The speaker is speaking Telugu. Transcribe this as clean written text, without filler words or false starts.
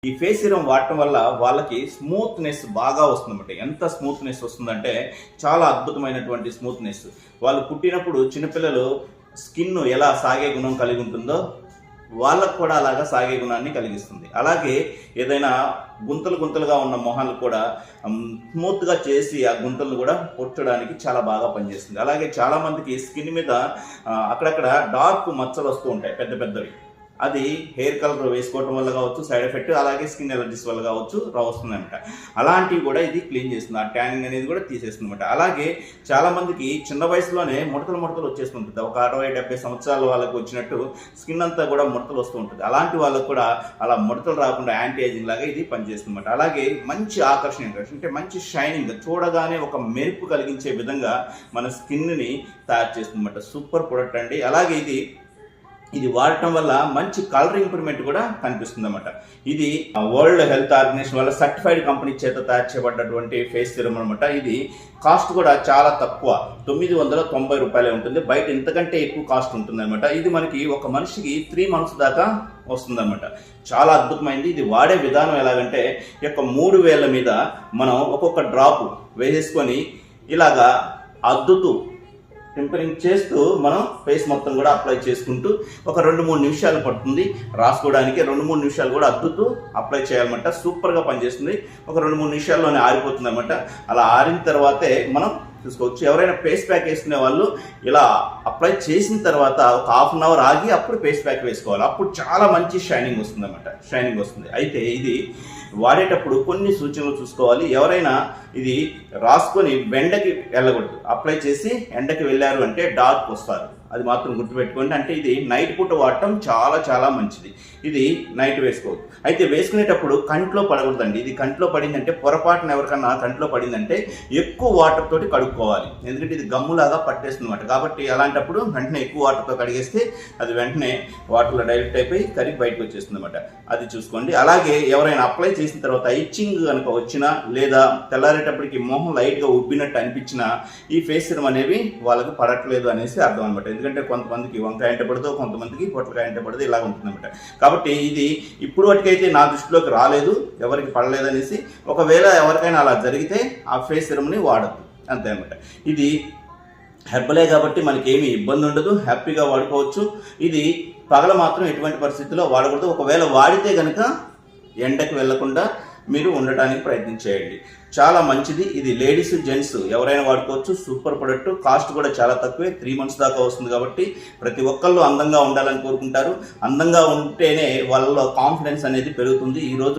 ఈ ఫేస్ సీరం వాడటం వల్ల వాళ్ళకి స్మూత్నెస్ బాగా వస్తుందన్నమాట. ఎంత స్మూత్నెస్ వస్తుందంటే చాలా అద్భుతమైనటువంటి స్మూత్నెస్. వాళ్ళు పుట్టినప్పుడు చిన్నపిల్లలు స్కిన్ ఎలా సాగే గుణం కలిగి ఉంటుందో వాళ్ళకు కూడా అలాగా సాగే గుణాన్ని కలిగిస్తుంది. అలాగే ఏదైనా గుంతలుగా ఉన్న మొహాలు కూడా స్మూత్గా చేసి ఆ గుంతలను కూడా పొట్టడానికి చాలా బాగా పనిచేస్తుంది. అలాగే చాలా మందికి స్కిన్ మీద అక్కడక్కడ డార్క్ మచ్చలు వస్తూ ఉంటాయి, పెద్ద పెద్దవి. అది హెయిర్ కలర్ వేసుకోవటం వల్ల కావచ్చు, సైడ్ ఎఫెక్ట్, అలాగే స్కిన్ ఎలర్జీస్ వల్ల కావచ్చు వస్తుందన్నమాట. అలాంటివి కూడా ఇది క్లీన్ చేస్తుంది. ఆ ట్యానింగ్ అనేది కూడా తీసేస్తుంది అనమాట. అలాగే చాలా మందికి చిన్న వయసులోనే ముడతలు వచ్చేస్తుంటుంది. ఒక 60-70 సంవత్సరాల వాళ్ళకి వచ్చినట్టు స్కిన్ అంతా కూడా ముడతలు వస్తూ ఉంటుంది. అలాంటి వాళ్ళకు కూడా అలా ముడతలు రాకుండా యాంటీ ఏజింగ్ లాగా ఇది పనిచేస్తుంది అనమాట. అలాగే మంచి ఆకర్షణ అంటే మంచి షైనింగ్, చూడగానే ఒక మెరుపు కలిగించే విధంగా మన స్కిన్ని తయారు చేస్తుంది అనమాట. సూపర్ ప్రొడక్ట్ అండి. అలాగే ఇది వాడటం వల్ల మంచి కలర్ ఇంప్రూవ్మెంట్ కూడా కనిపిస్తుంది అన్నమాట. ఇది వరల్డ్ హెల్త్ ఆర్గనైజేషన్ వల్ల సర్టిఫైడ్ కంపెనీ చేత తయారు చేయబడ్డటువంటి ఫేస్ సీరం అనమాట. ఇది కాస్ట్ కూడా చాలా తక్కువ, 990 రూపాయలే ఉంటుంది. బయట ఇంతకంటే ఎక్కువ కాస్ట్ ఉంటుంది అనమాట. ఇది మనకి ఒక మనిషికి 3 months దాకా వస్తుందన్నమాట. చాలా అద్భుతమైంది. ఇది వాడే విధానం ఎలాగంటే, ఈ యొక్క 3 వేళ్ల మీద మనం ఒక్కొక్క డ్రాప్ వేసేసుకొని ఇలాగా అద్దుతూ టింపరింగ్ చేస్తూ మనం ఫేస్ మొత్తం కూడా అప్లై చేసుకుంటూ ఒక 2-3 నిమిషాలు పడుతుంది రాసుకోవడానికి. 2-3 నిమిషాలు కూడా అద్దుతూ అప్లై చేయాలన్నమాట. సూపర్గా పనిచేస్తుంది. ఒక 2-3 నిమిషాల్లోనే ఆరిపోతుంది అనమాట. అలా ఆరిన తర్వాతే మనం చూసుకోవచ్చు. ఎవరైనా ఫేస్ ప్యాక్ వేసుకునే వాళ్ళు ఇలా అప్లై చేసిన తర్వాత ఒక 1/2 hour ఆగి అప్పుడు ఫేస్ ప్యాక్ వేసుకోవాలి. అప్పుడు చాలా మంచి షైనింగ్ వస్తుంది అన్నమాట. షైనింగ్ వస్తుంది. అయితే ఇది వాడేటప్పుడు కొన్ని సూచనలు చూసుకోవాలి. ఎవరైనా ఇది రాసుకొని ఎండకి వెళ్ళకూడదు. అప్లై చేసి ఎండకి వెళ్ళారు అంటే డార్క్ వస్తారు. అది మాత్రం గుర్తుపెట్టుకోండి. అంటే ఇది నైట్ పూట వాడటం చాలా మంచిది. ఇది నైట్ వేసుకోవద్దు. అయితే వేసుకునేటప్పుడు కంట్లో పడకూడదండి. ఇది కంట్లో పడిందంటే, పొరపాటున ఎవరికన్నా కంట్లో పడిందంటే ఎక్కువ వాటర్ తోటి కడుక్కోవాలి. ఎందుకంటే ఇది గమ్ములాగా పట్టేస్తుంది అన్నమాట. కాబట్టి అలాంటప్పుడు వెంటనే ఎక్కువ వాటర్తో కడిగేస్తే అది వెంటనే వాటర్లో డైరెక్ట్ అయిపోయి కరిగి బయటకు వచ్చేస్తుంది అన్నమాట. అది చూసుకోండి. అలాగే ఎవరైనా అప్లై చేసిన తర్వాత ఇచ్చింగ్ కనుక వచ్చినా, లేదా తెల్లారేటప్పటికి మొహం లైట్గా ఉబ్బినట్టు అనిపించినా ఈ ఫేస్ సీరం అనేవి వాళ్ళకి పడట్లేదు అనేసి అర్థం అనమాట. ఎందుకంటే కొంతమందికి వంకాయ అంటే పడదు, కొంతమందికి పొట్లకాయ అంటే పడదు, ఇలా ఉంటుందన్నమాట. కాబట్టి ఇది ఇప్పుడు వాటికైతే నా దృష్టిలోకి రాలేదు, ఎవరికి పడలేదనేసి. ఒకవేళ ఎవరికైనా అలా జరిగితే ఆ ఫేస్ సీరంని వాడద్దు, అంతే అనమాట. ఇది హెర్బలే కాబట్టి మనకి ఏమీ ఇబ్బంది ఉండదు, హ్యాపీగా వాడుకోవచ్చు. ఇది పగల మాత్రం ఎటువంటి పరిస్థితుల్లో వాడకూడదు. ఒకవేళ వాడితే కనుక ఎండకు వెళ్లకుండా మీరు ఉండటానికి ప్రయత్నం చేయండి. చాలా మంచిది. ఇది లేడీస్ జెంట్స్ ఎవరైనా వాడుకోవచ్చు. Super product. కాస్ట్ కూడా చాలా తక్కువే, 3 months దాకా వస్తుంది. కాబట్టి ప్రతి ఒక్కళ్ళు అందంగా ఉండాలని కోరుకుంటారు. అందంగా ఉంటేనే వాళ్ళలో కాన్ఫిడెన్స్ అనేది పెరుగుతుంది. ఈరోజు